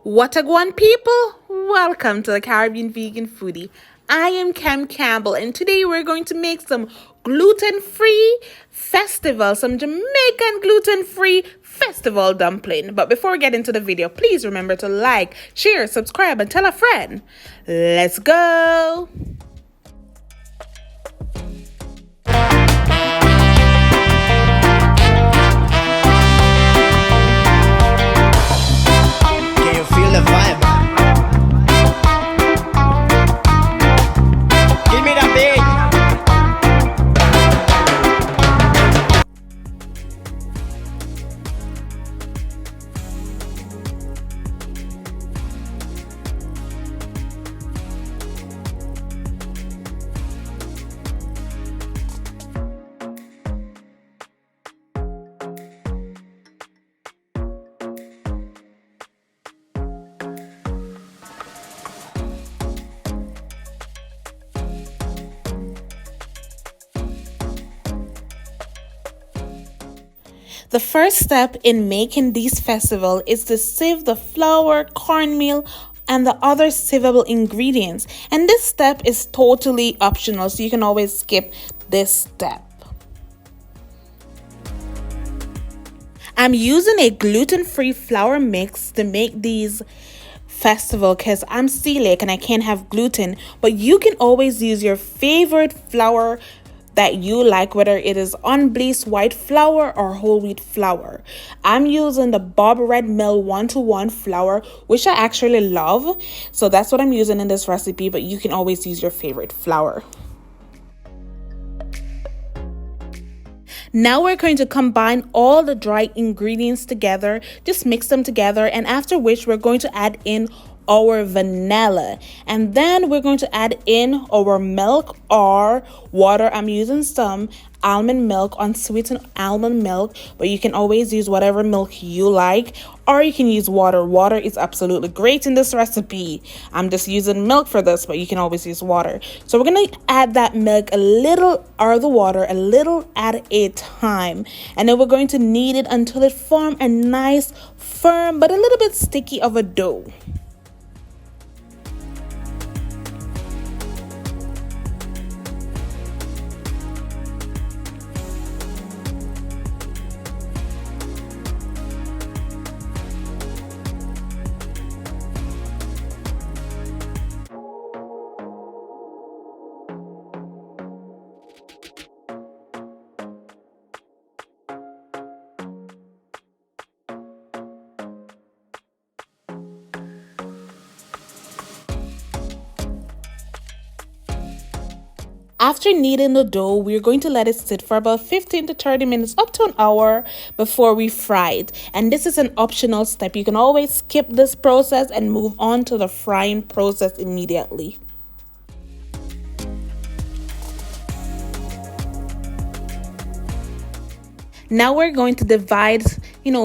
What a guan people! Welcome to the Caribbean Vegan Foodie. I am Cam Campbell, and today we're going to make some gluten-free festival, some Jamaican gluten-free festival dumpling. But before we get into the video, please remember to like, share, subscribe, and tell a friend. Let's go! Can you feel the vibe? Give me that beat. The first step in making these festival is to sieve the flour, cornmeal, and the other sievable ingredients. And this step is totally optional, so you can always skip this step. I'm using a gluten-free flour mix to make these festival because I'm celiac and I can't have gluten, but you can always use your favorite flour that you like, whether it is unbleached white flour or whole wheat flour. I'm using the Bob Red Mill 1-to-1 flour, which I actually love, so that's what I'm using in this recipe, but you can always use your favorite flour. Now we're going to combine all the dry ingredients together, just mix them together, and after which we're going to add in our vanilla, and then we're going to add in our milk or water. I'm using some almond milk, unsweetened almond milk, but you can always use whatever milk you like, or you can use water. Water is absolutely great in this recipe. I'm just using milk for this, but you can always use water. So we're gonna add that milk a little, or the water a little at a time, and then we're going to knead it until it forms a nice firm but a little bit sticky of a dough. After kneading the dough, we're going to let it sit for about 15 to 30 minutes up to an hour before we fry it. And this is an optional step. You can always skip this process and move on to the frying process immediately. Now we're going to divide,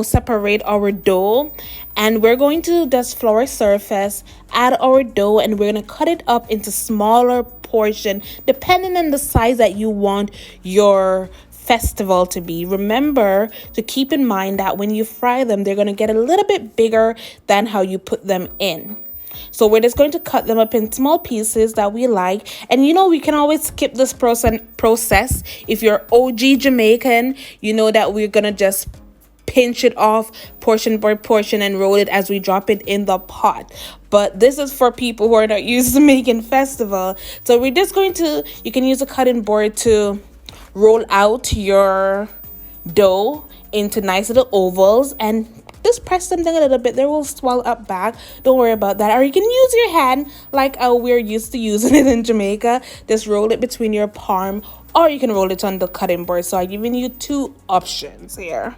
separate our dough, and we're going to just flour surface, add our dough, and we're going to cut it up into smaller portion depending on the size that you want your festival to be. Remember to keep in mind that when you fry them, they're going to get a little bit bigger than how you put them in. So we're just going to cut them up in small pieces that we like. And we can always skip this process. If you're OG Jamaican, you know that we're going to just pinch it off portion by portion and roll it as we drop it in the pot. But this is for people who are not used to making festival. So we're just going to, you can use a cutting board to roll out your dough into nice little ovals and just press them down a little bit. They will swell up back. Don't worry about that. Or you can use your hand like we're used to using it in Jamaica. Just roll it between your palm, or you can roll it on the cutting board. So I'm giving you two options here.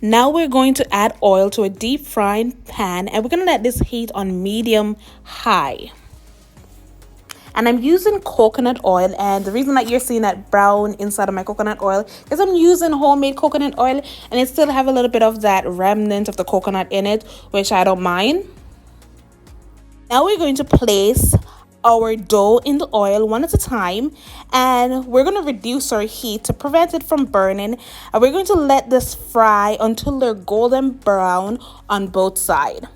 Now we're going to add oil to a deep frying pan, and we're going to let this heat on medium high. and I'm using coconut oil. And the reason that you're seeing that brown inside of my coconut oil is I'm using homemade coconut oil, and it still have a little bit of that remnant of the coconut in it, which I don't mind. Now we're going to place our dough in the oil one at a time, and we're going to reduce our heat to prevent it from burning, and we're going to let this fry until they're golden brown on both sides.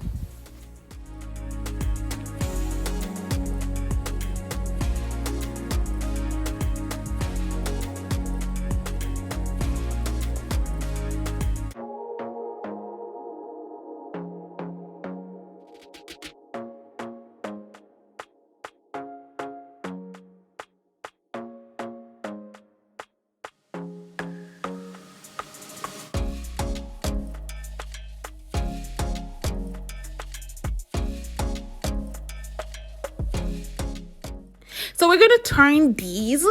So we're going to turn these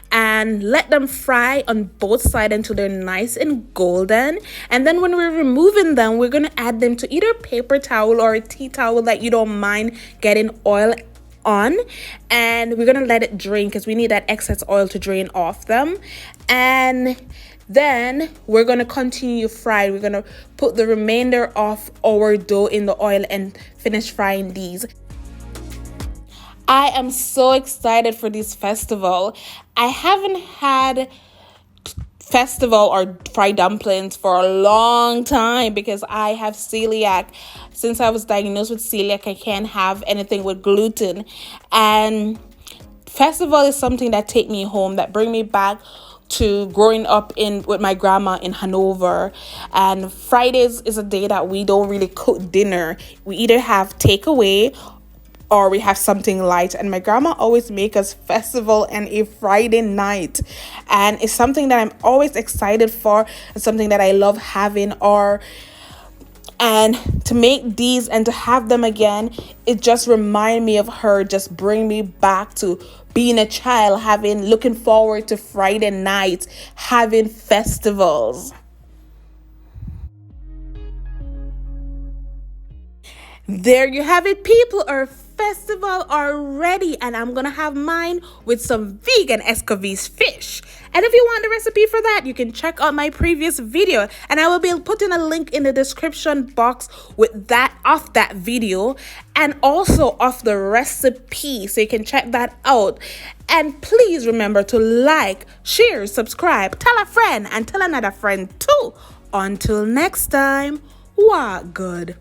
and let them fry on both sides until they're nice and golden. And then when we're removing them, we're going to add them to either paper towel or a tea towel that you don't mind getting oil on, and we're going to let it drain because we need that excess oil to drain off them. And then we're going to continue frying. We're going to put the remainder of our dough in the oil and finish frying these. I am so excited for this festival. I haven't had festival or fried dumplings for a long time because I have celiac. Since I was diagnosed with celiac, I can't have anything with gluten. And festival is something that take me home, that bring me back to growing up with my grandma in Hanover. And Fridays is a day that we don't really cook dinner. We either have takeaway or we have something light, and my grandma always make us festival and a Friday night, and it's something that I'm always excited for. It's something that I love having, and to make these and to have them again, it just remind me of her, just bring me back to being a child, looking forward to Friday nights, having festivals. There you have it, people. Our festival are ready, and I'm gonna have mine with some vegan escovitch fish. And if you want the recipe for that, you can check out my previous video, and I will be putting a link in the description box with that video, and also of the recipe, so you can check that out. And please remember to like, share, subscribe, tell a friend, and tell another friend too. Until next time, what good.